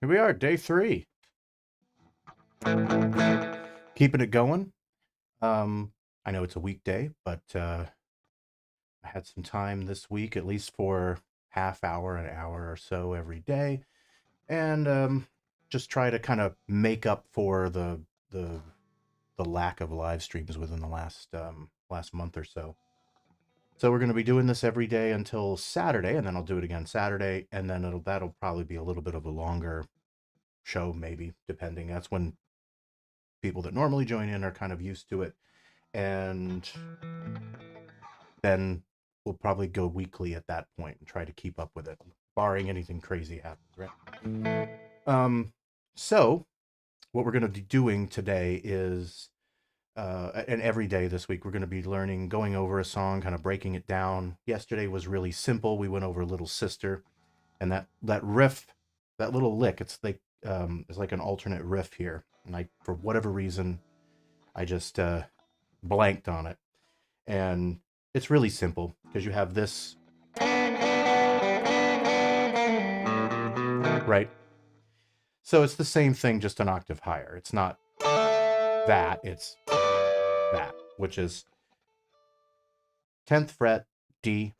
Here we are, day 3. Keeping it going. I know it's a weekday, but I had some time this week, at least for half hour, an hour or so every day, and just try to kind of make up for the lack of live streams within the last month or so. So we're going to be doing this every day until Saturday, and then I'll do it again Saturday, and then that'll probably be a little bit of a longer show, maybe, depending. That's when people that normally join in are kind of used to it, and then we'll probably go weekly at that point and try to keep up with it, barring anything crazy happens, right? So what we're going to be doing today is and every day this week, we're going to be going over a song, kind of breaking it down. Yesterday was really simple. We went over Little Sister, and that riff, that little lick, it's like an alternate riff here. And for whatever reason, I just blanked on it. And it's really simple because you have this, right? So it's the same thing, just an octave higher. It's not that, it's that, which is 10th fret, D,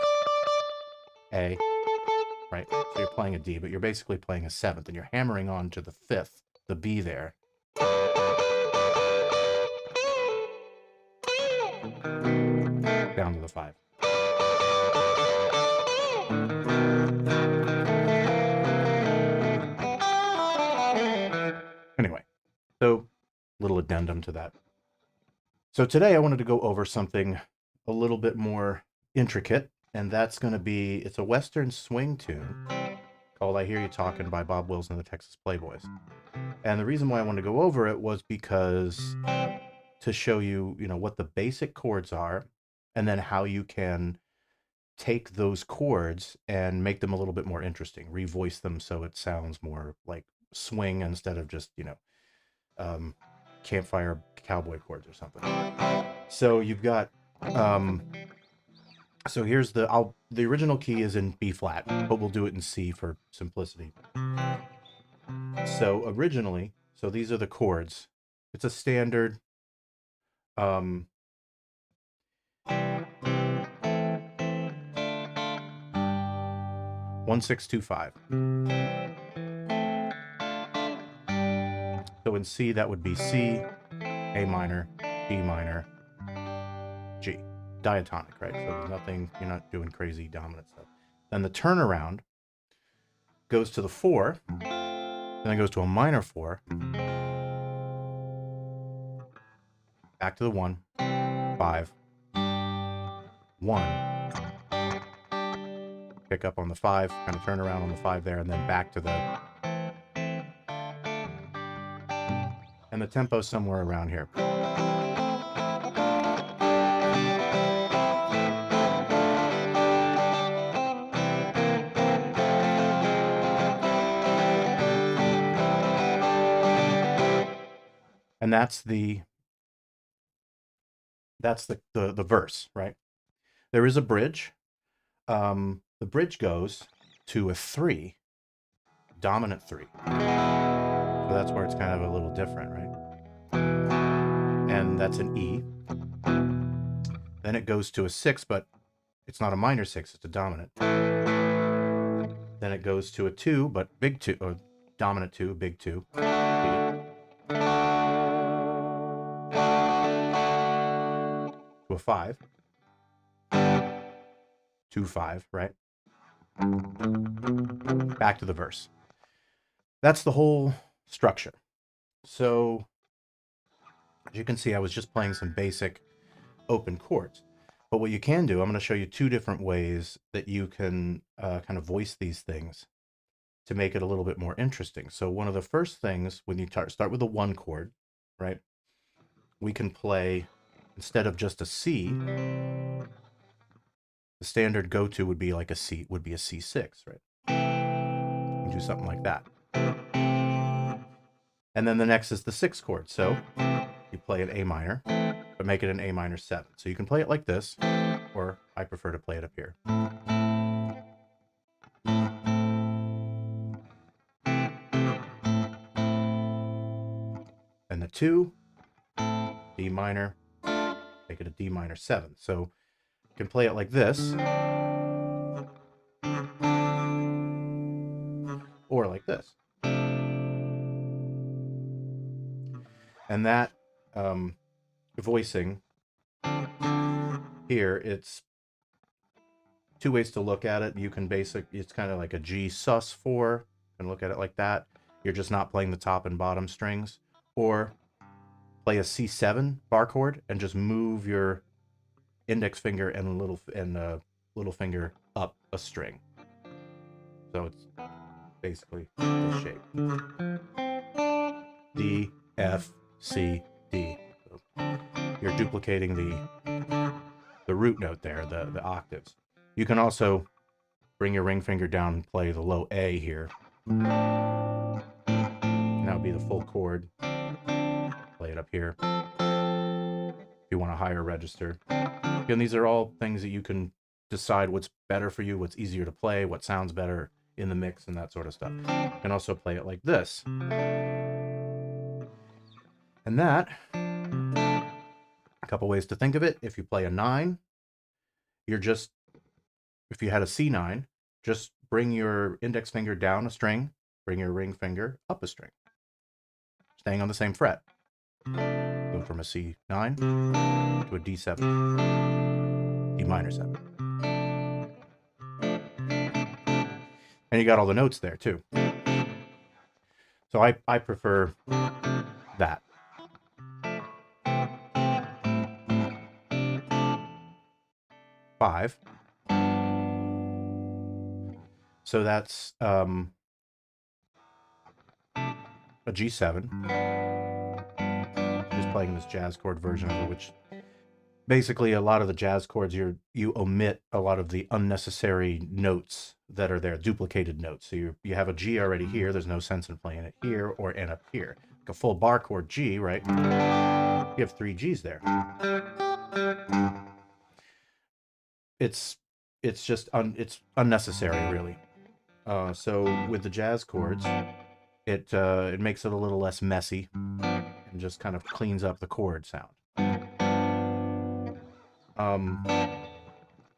A, right? So you're playing a D, but you're basically playing a 7th, and you're hammering on to the 5th, the B there. Down to the 5. Anyway, so little addendum to that. So today I wanted to go over something a little bit more intricate, and that's going to be, it's a Western swing tune called I Hear You Talking by Bob Wills and the Texas Playboys. And the reason why I wanted to go over it was because to show you, what the basic chords are, and then how you can take those chords and make them a little bit more interesting, revoice them so it sounds more like swing instead of just, campfire cowboy chords or something. So you've got, so here's the original key is in B flat, but we'll do it in C for simplicity. So originally, these are the chords. It's a standard, 1, 6, 2, 5. So in C, that would be C, A minor, D minor, G. Diatonic, right? So there's nothing, you're not doing crazy dominant stuff. Then the turnaround goes to the 4, then it goes to a minor 4, back to the 1, 5, 1, pick up on the 5, kind of turn around on the 5 there, and then back to the, and the tempo somewhere around here. And that's the verse, right? There is a bridge. The bridge goes to a 3, dominant 3. So that's where it's kind of a little different, right? And that's an E. Then it goes to a 6, but it's not a minor 6, it's a dominant. Then it goes to a 2, but big 2, or dominant 2, big 2. To a 5. 2, 5, right? Back to the verse. That's the whole structure. So, as you can see, I was just playing some basic open chords. But what you can do, I'm going to show you 2 different ways that you can kind of voice these things to make it a little bit more interesting. So one of the first things, when you start with a 1 chord, right? We can play, instead of just a C, the standard go-to would be like a C, would be a C6, right? You do something like that. And then the next is the 6 chord. So you play an A minor, but make it an A minor 7. So you can play it like this, or I prefer to play it up here. 2, D minor, make it a D minor 7. So you can play it like this, or like this. And that voicing here, it's two ways to look at it. You can it's kind of like a G sus4, you can look at it like that. You're just not playing the top and bottom strings. Or play a C7 bar chord and just move your index finger and little finger up a string. So it's basically this shape. D, F, C, D. So you're duplicating the root note there, the octaves. You can also bring your ring finger down and play the low A here. And that would be the full chord. Play it up here if you want a higher register. Again, these are all things that you can decide what's better for you, what's easier to play, what sounds better in the mix, and that sort of stuff. You can also play it like this. And that, a couple ways to think of it. If you play a 9, you're just, if you had a C9, just bring your index finger down a string, bring your ring finger up a string, staying on the same fret. Go from a C9 to a D7, D minor 7. And you got all the notes there too. So I prefer that. Five. So that's a G7. Just playing this jazz chord version of it, which basically a lot of the jazz chords you omit a lot of the unnecessary notes that are there, duplicated notes. So you have a G already here. There's no sense in playing it here and up here. Like a full bar chord G, right? You have 3 Gs there. It's just it's unnecessary, really. So with the jazz chords, it makes it a little less messy and just kind of cleans up the chord sound.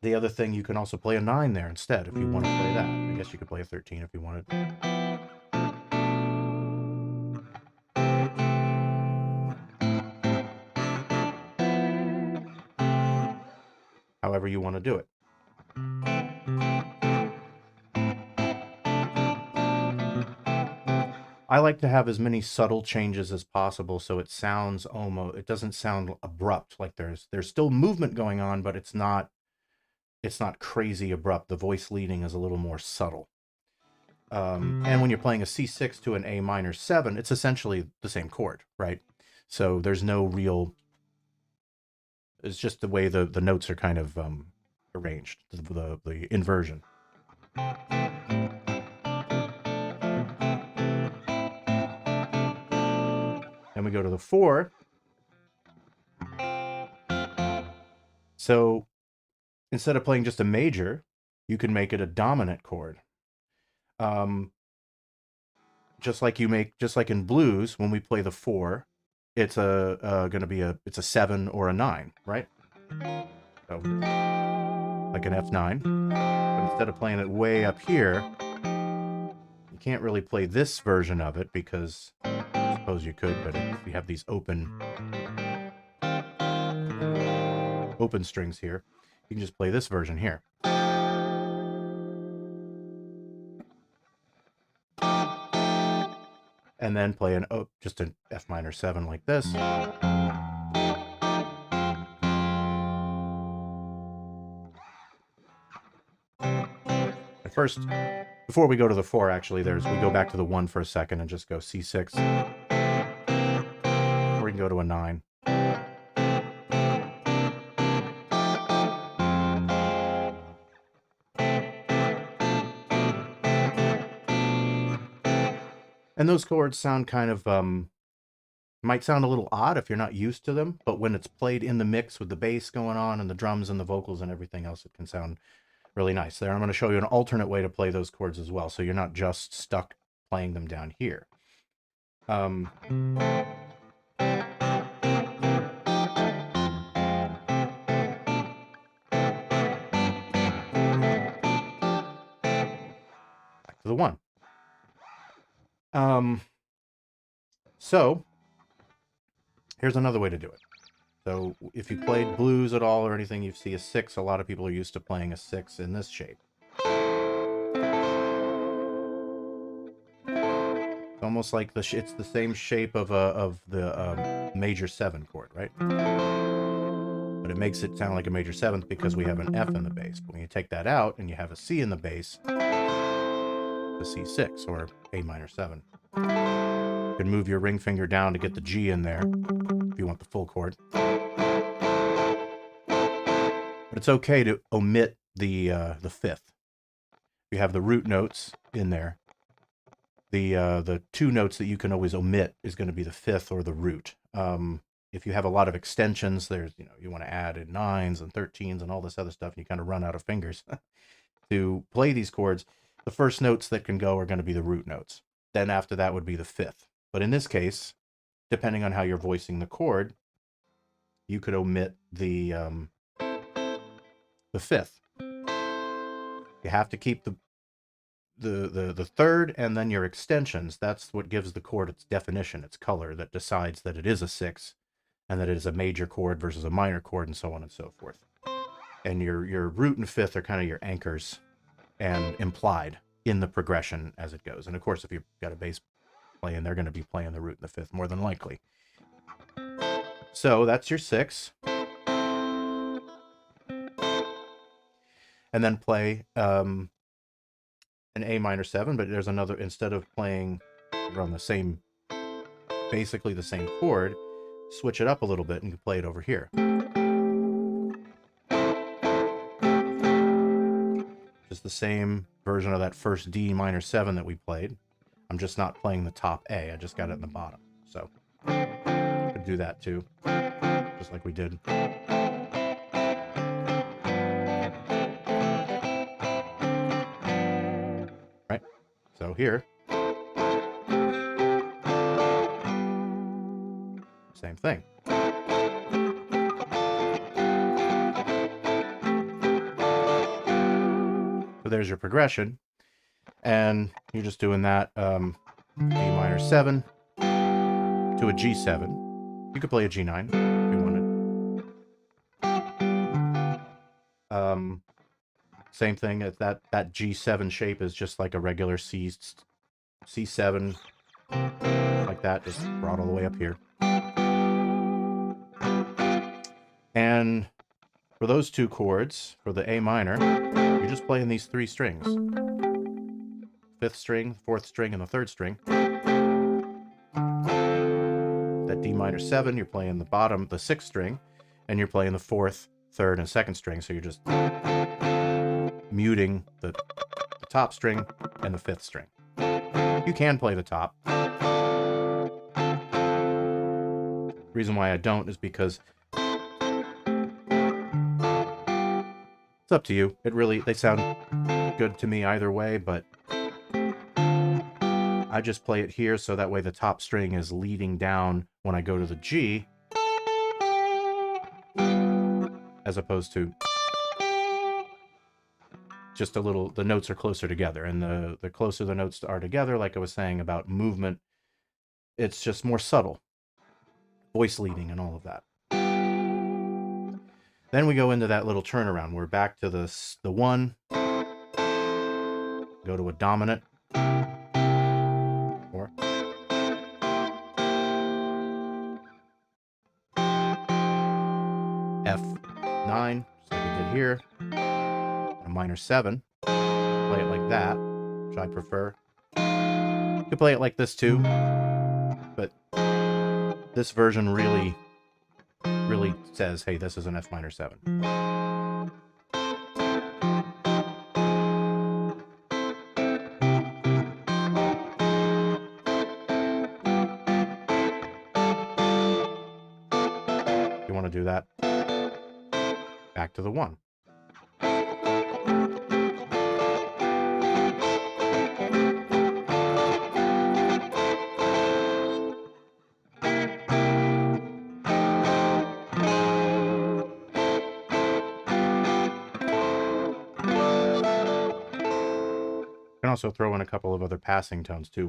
The other thing, you can also play a 9 there instead if you want to play that. I guess you could play a 13 if you wanted. However you want to do it. I like to have as many subtle changes as possible so it sounds it doesn't sound abrupt. Like there's still movement going on, but it's not crazy abrupt. The voice leading is a little more subtle. And when you're playing a C6 to an A minor 7, it's essentially the same chord, right? So there's no real, it's just the way the notes are kind of arranged, the inversion. Then we go to the 4. So instead of playing just a major, you can make it a dominant chord. Just like in blues, when we play the 4, it's gonna be it's a 7 or a 9, right? So like an F9. But instead of playing it way up here, you can't really play this version of it because I suppose you could, but if you have these open strings here, you can just play this version here. And then play just an F minor 7 like this. At first, before we go to the 4, actually, we go back to the 1 for a second and just go C6. Or we can go to a 9. And those chords sound kind of, might sound a little odd if you're not used to them, but when it's played in the mix with the bass going on and the drums and the vocals and everything else, it can sound really nice. There, I'm going to show you an alternate way to play those chords as well, so you're not just stuck playing them down here. to the 1. So here's another way to do it. So if you played blues at all or anything, you see a 6. A lot of people are used to playing a 6 in this shape. It's almost like it's the same shape of the major 7 chord, right? But it makes it sound like a major 7th because we have an F in the bass. But when you take that out and you have a C in the bass, the C6 or A minor 7. You can move your ring finger down to get the G in there if you want the full chord. But it's okay to omit the 5th. You have the root notes in there. The 2 notes that you can always omit is going to be the 5th or the root. If you have a lot of extensions, there's, you want to add in 9s and 13s and all this other stuff, and you kind of run out of fingers to play these chords. The first notes that can go are going to be the root notes. Then after that would be the 5th. But in this case, depending on how you're voicing the chord, you could omit the 5th. You have to keep the 3rd and then your extensions. That's what gives the chord its definition, its color, that decides that it is a 6 and that it is a major chord versus a minor chord and so on and so forth. And your root and 5th are kind of your anchors and implied in the progression as it goes. And of course, if you've got a bass playing, they're going to be playing the root and the 5th more than likely. So that's your 6. And then play an A minor 7, but there's another, instead of playing, you're on the same, basically the same chord, switch it up a little bit and you play it over here. Just the same version of that first D minor 7 that we played. I'm just not playing the top A, I just got it in the bottom. So, you could do that too, just like we did. Right? So here, same thing. So there's your progression, and you're just doing that D minor 7 to a G7. You could play a G9 if you wanted. Same thing. That G7 shape is just like a regular C7, like that, just brought all the way up here. And for those 2 chords, for the A minor, you're just playing these 3 strings. 5th string, 4th string, and the 3rd string. That D minor 7, you're playing the bottom, the 6th string, and you're playing the 4th, 3rd, and 2nd string, so you're just muting the top string and the 5th string. You can play the top. The reason why I don't is because it's up to you. They sound good to me either way, but I just play it here so that way the top string is leading down when I go to the G, as opposed to just a little, the notes are closer together, and the closer the notes are together, like I was saying about movement, it's just more subtle. Voice leading and all of that. Then we go into that little turnaround. We're back to the 1, go to a dominant, or F9, just like we did here, a minor 7, play it like that, which I prefer. You could play it like this too, but this version really says, hey, this is an F minor 7. You want to do that, back to the 1. can also throw in a couple of other passing tones too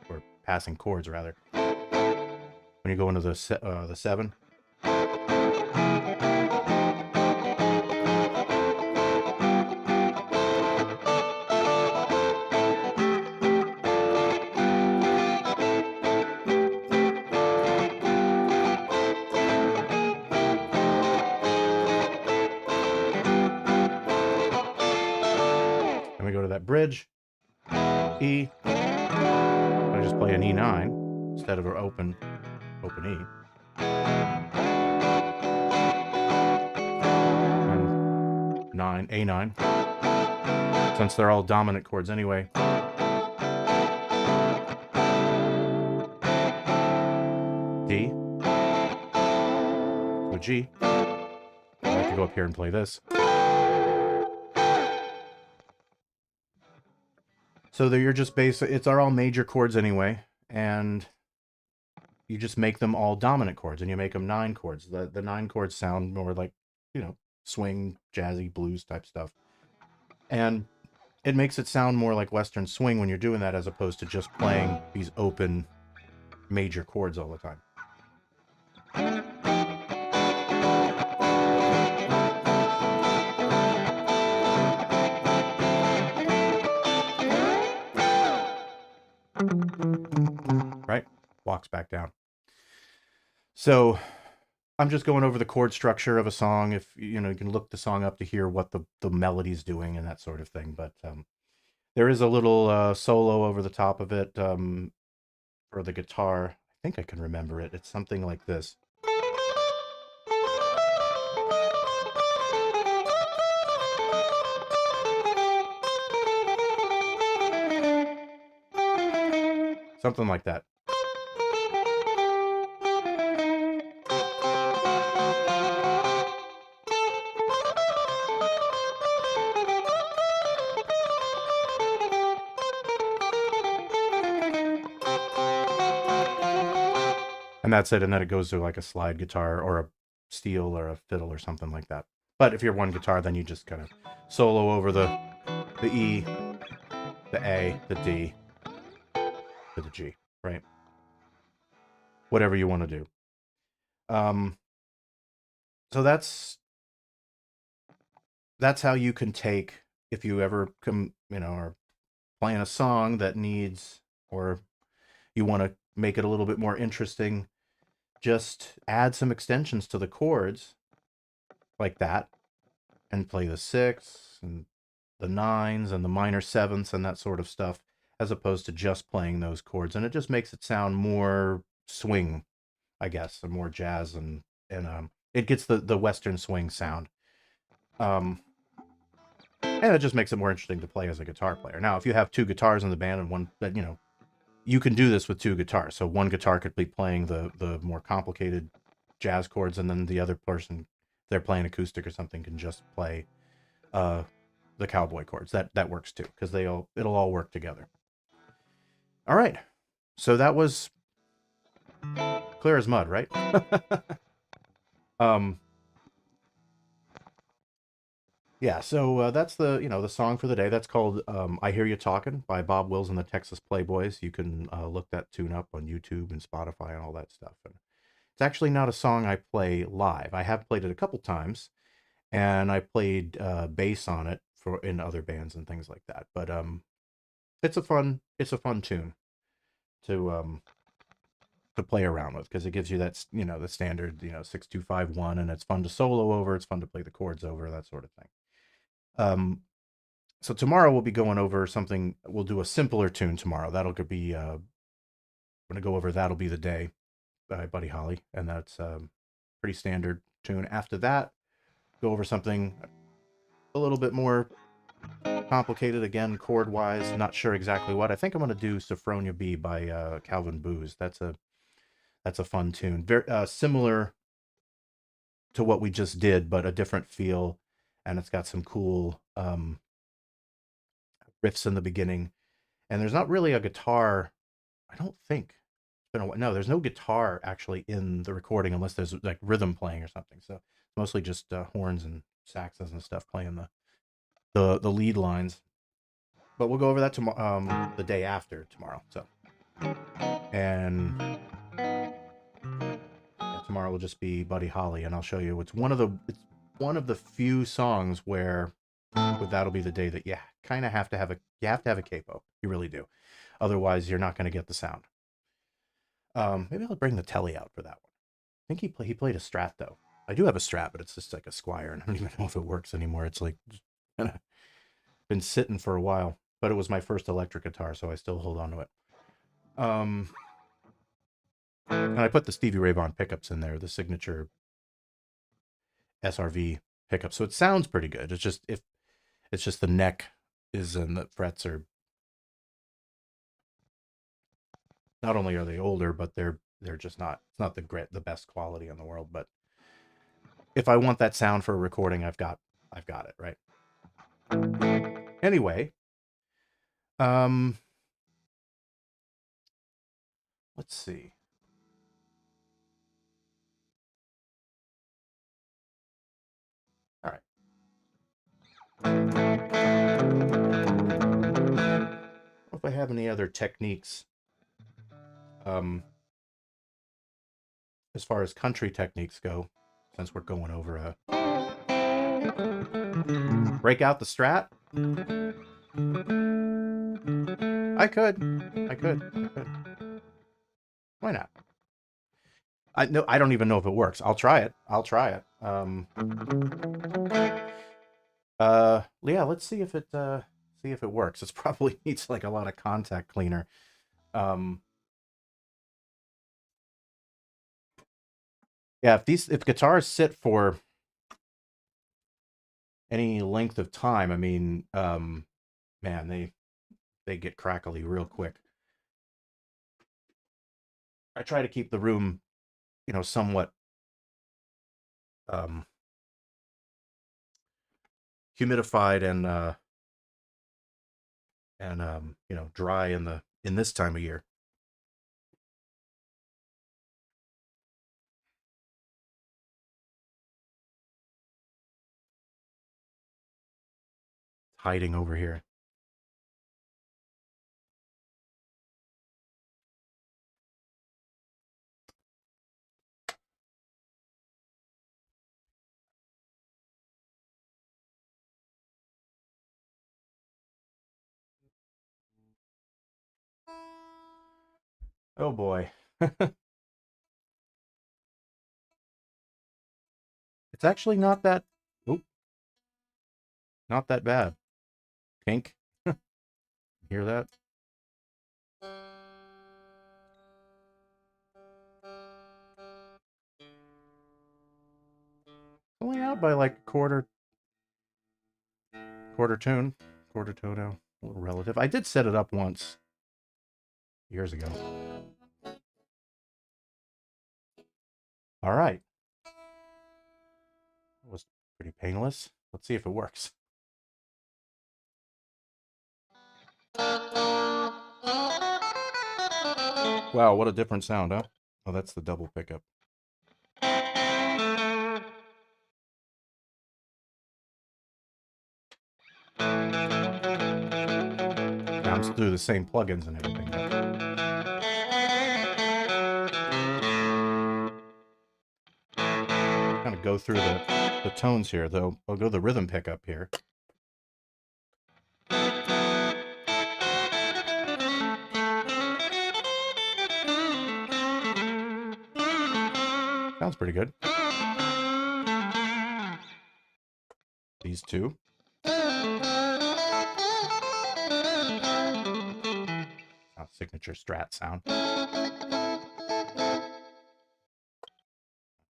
or passing chords rather. When you go into the 7. And we go to that bridge, E. I just play an E9 instead of an open E. And 9, A9. Since they're all dominant chords anyway. D. So G. I like to go up here and play this. So you're just it's all major chords anyway, and you just make them all dominant chords, and you make them 9 chords. The 9 chords sound more like, swing, jazzy, blues type stuff. And it makes it sound more like Western swing when you're doing that, as opposed to just playing these open major chords all the time. Right? Walks back down. So I'm just going over the chord structure of a song. If you can look the song up to hear what the melody's doing and that sort of thing. But there is a little solo over the top of it for the guitar. I think I can remember it. It's something like this. Something like that. And that's it. And then it goes to like a slide guitar or a steel or a fiddle or something like that. But if you're one guitar, then you just kind of solo over the E, the A, the D, to the G, right? Whatever you want to do. So that's how you can take, if you ever are playing a song that needs, or you want to make it a little bit more interesting, just add some extensions to the chords like that and play the 6 and the 9s and the minor 7ths and that sort of stuff, as opposed to just playing those chords. And it just makes it sound more swing, I guess, and more jazz, and it gets the Western swing sound. And it just makes it more interesting to play as a guitar player. Now, if you have 2 guitars in the band and one that, you can do this with 2 guitars. So one guitar could be playing the more complicated jazz chords, and then the other person, they're playing acoustic or something, can just play the cowboy chords. That works too, because it'll all work together. All right. So that was clear as mud, right? Yeah, so that's the song for the day. That's called I Hear You Talkin' by Bob Wills and the Texas Playboys. You can look that tune up on YouTube and Spotify and all that stuff. And it's actually not a song I play live. I have played it a couple times, and I played bass on it in other bands and things like that. But it's a fun tune to play around with, because it gives you that, the standard 6-2-5-1, and it's fun to solo over. It's fun to play the chords over, that sort of thing. So tomorrow we'll be going over something. We'll do a simpler tune tomorrow. That'll be we're gonna go over That'll Be the Day by Buddy Holly, and that's pretty standard tune. After that, go over something a little bit more complicated, again, chord wise. Not sure exactly what. I think I'm gonna do Sophronia B by Calvin Booz. That's a fun tune. Very similar to what we just did, but a different feel, and it's got some cool riffs in the beginning. And there's not really a guitar, I don't think. It's been a while. No, there's no guitar actually in the recording, unless there's like rhythm playing or something. So mostly just horns and saxes and stuff playing the lead lines. but we'll go over that tomorrow, the day after tomorrow. So, and yeah, tomorrow will just be Buddy Holly, and I'll show you. It's one of the few songs where that'll be the day that you kind of have to have a capo. You really do. Otherwise, you're not going to get the sound. Maybe I'll bring the telly out for that one. I think he played a Strat though. I do have a Strat, but it's just like a Squire, and I don't even know if it works anymore. It's like kind of been sitting for a while, but it was my first electric guitar, so I still hold on to it. And I put the Stevie Ray Vaughan pickups in there, the signature SRV pickup, so it sounds pretty good. It's just the neck is and the frets are, not only are they older, but they're just not, it's not the best quality in the world. But if I want that sound for a recording, I've got it, right? Anyway, let's see. All right. If I have any other techniques, as far as country techniques go, since we're going over a break out the Strat. I could. Why not? I don't even know if it works. I'll try it. Yeah, let's see if it works. It probably needs like a lot of contact cleaner. Yeah, if guitars sit for any length of time, I mean, man, they get crackly real quick. I try to keep the room, somewhat humidified and dry in this time of year. It's hiding over here. Oh boy. It's actually not that bad. Pink. Hear that? Only out by like a quarter tone out. A little relative. I did set it up once years ago. All right. It was pretty painless. Let's see if it works. Wow, what a different sound, huh? Oh, that's the double pickup. I'm through the same plugins and everything. Kind of go through the tones here, though. I'll go the rhythm pickup here. Sounds pretty good. These two. Signature Strat sound.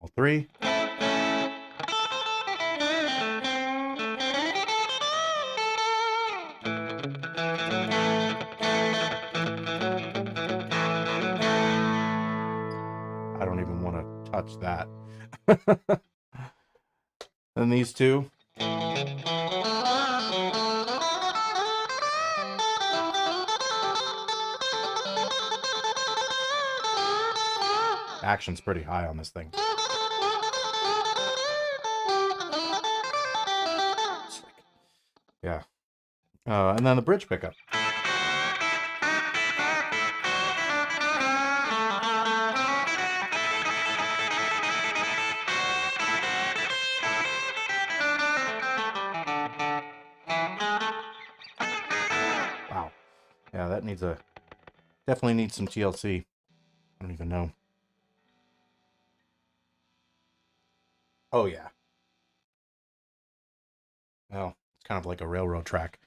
All three. I don't even want to touch that. And these two. Action's pretty high on this thing. Yeah. And then the bridge pickup. Wow. Yeah, that needs definitely needs some TLC. I don't even know. Oh yeah. Well, it's kind of like a railroad track.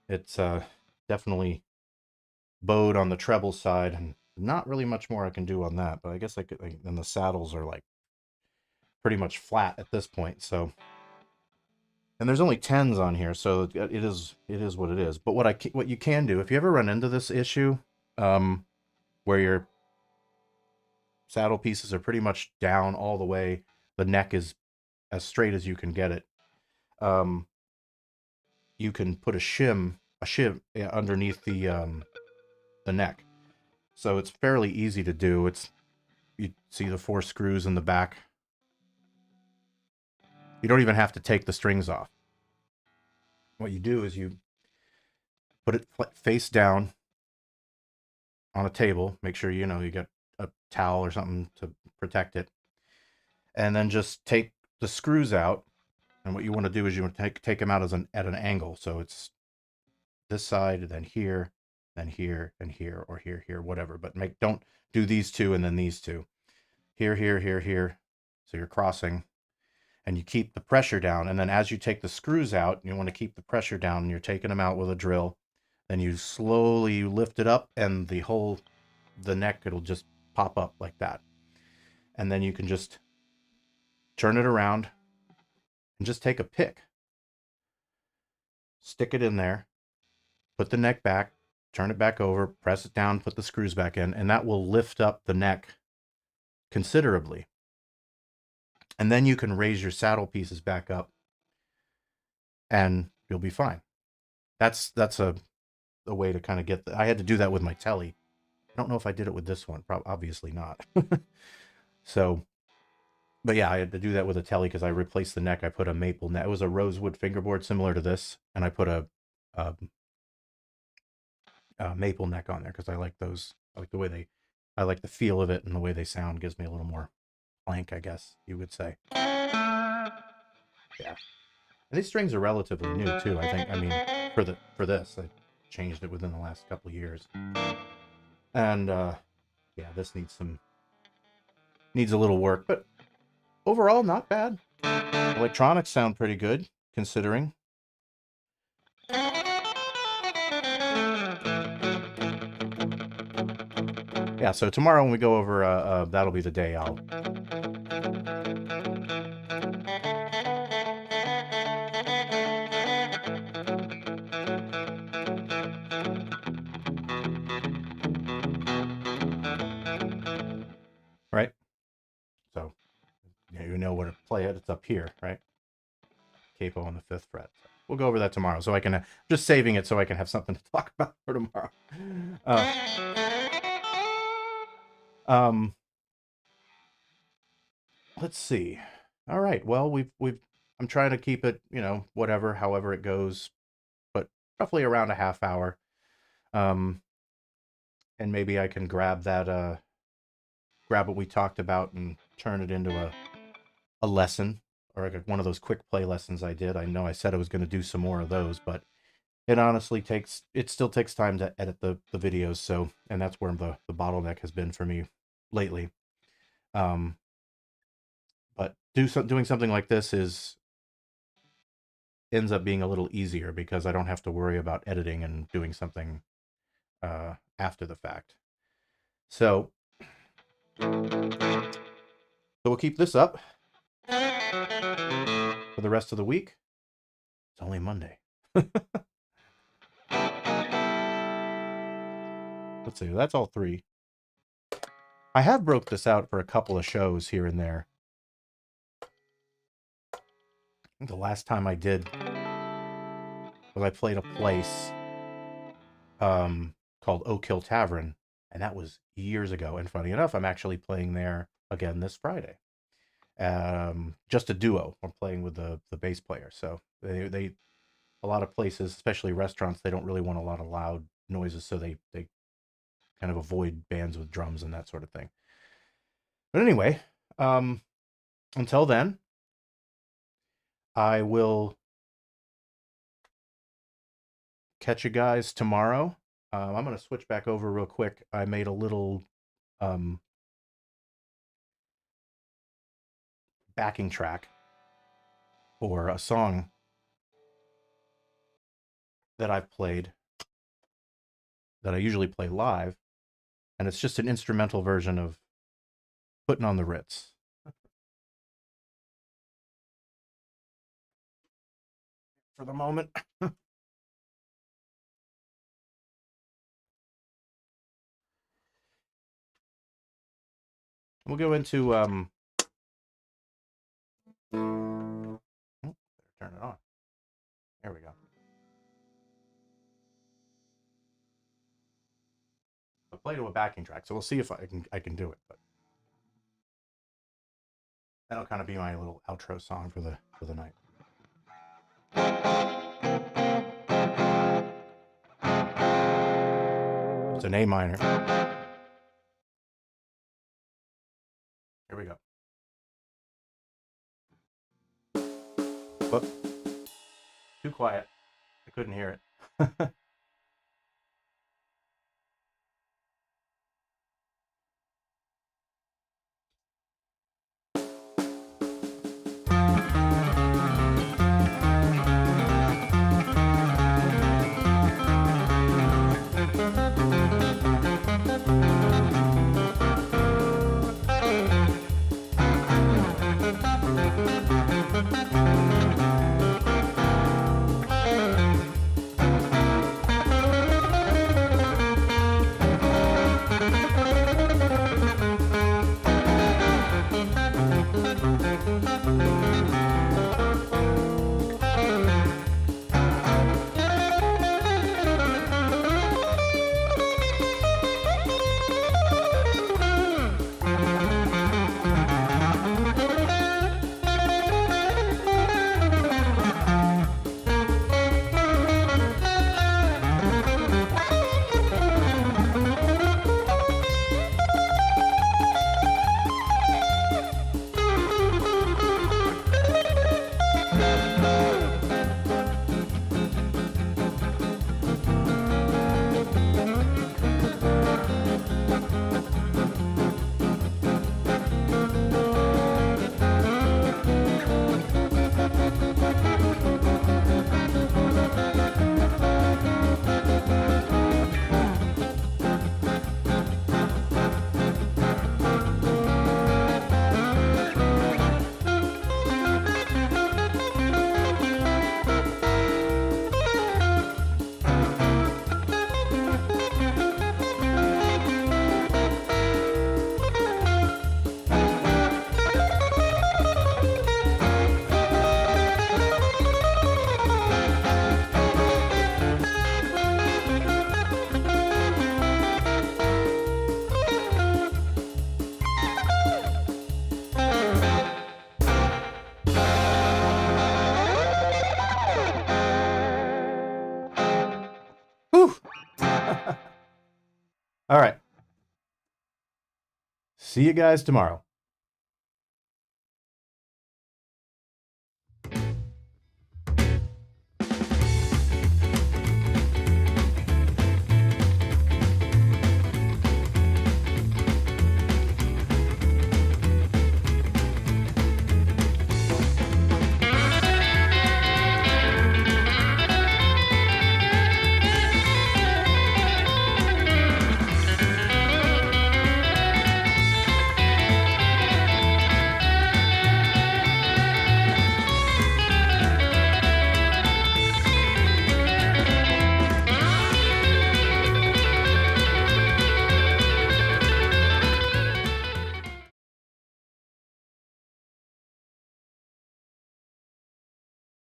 It's definitely bowed on the treble side, and not really much more I can do on that. But I guess I could. And the saddles are like pretty much flat at this point. So, and there's only 10s on here, so it is what it is. But what you can do if you ever run into this issue, where your saddle pieces are pretty much down all the way, the neck is as straight as you can get it. Um, you can put a shim underneath the neck. So it's fairly easy to do. You see the 4 screws in the back. You don't even have to take the strings off. What you do is you put it face down on a table. Make sure you got a towel or something to protect it. And then just take the screws out. And what you want to do is you want to take them out at an angle. So it's this side, then here, and here, or here, whatever. But don't do these two and then these two. Here, here, here, here. So you're crossing. And you keep the pressure down. And then as you take the screws out, you want to keep the pressure down, and you're taking them out with a drill. Then you slowly lift it up, and the neck, it'll just pop up like that. And then you can just turn it around and just take a pick, stick it in there, put the neck back, turn it back over, press it down, put the screws back in, and that will lift up the neck considerably. And then you can raise your saddle pieces back up, and you'll be fine. That's a way to kind of get I had to do that with my telly. I don't know if I did it with this one. Obviously not. So, but yeah, I had to do that with a telly because I replaced the neck. I put a maple neck. It was a rosewood fingerboard similar to this, and I put a maple neck on there because I like those. I like the way I like the feel of it, and the way they sound gives me a little more plank, I guess you would say. Yeah, and these strings are relatively new too. I think. I mean, for this, I changed it within the last couple of years, and yeah, this needs a little work, but overall, not bad. Electronics sound pretty good, considering. Yeah, so tomorrow when we go over, that'll be the day I'll... Right? So, you know where to play it. It's up here, right? Capo on the 5th fret. So we'll go over that tomorrow, so I can... just saving it so I can have something to talk about for tomorrow. Let's see. All right. Well, I'm trying to keep it, however it goes, but roughly around a half hour. And maybe I can grab what we talked about and turn it into a lesson, or like one of those quick play lessons I did. I know I said I was going to do some more of those, but it still takes time to edit the videos. So, and that's where the bottleneck has been for me lately. But doing something like this ends up being a little easier because I don't have to worry about editing and doing something after the fact. So we'll keep this up for the rest of the week. It's only Monday. Let's see, that's all 3. I have broke this out for a couple of shows here and there. I think the last time I did was I played a place called Oak Hill Tavern, and that was years ago. And funny enough, I'm actually playing there again this Friday. Just a duo. I'm playing with the bass player. So they a lot of places, especially restaurants, they don't really want a lot of loud noises, so they kind of avoid bands with drums and that sort of thing. But anyway, until then, I will catch you guys tomorrow. I'm going to switch back over real quick. I made a little backing track for a song that I've played that I usually play live, and it's just an instrumental version of Putting on the Ritz. For the moment. We'll go into better turn it on. There we go. I'll play to a backing track, so we'll see if I can do it, but that'll kind of be my little outro song for the night. It's an A minor. Here we go. Whoop. Too quiet. I couldn't hear it. All right. See you guys tomorrow.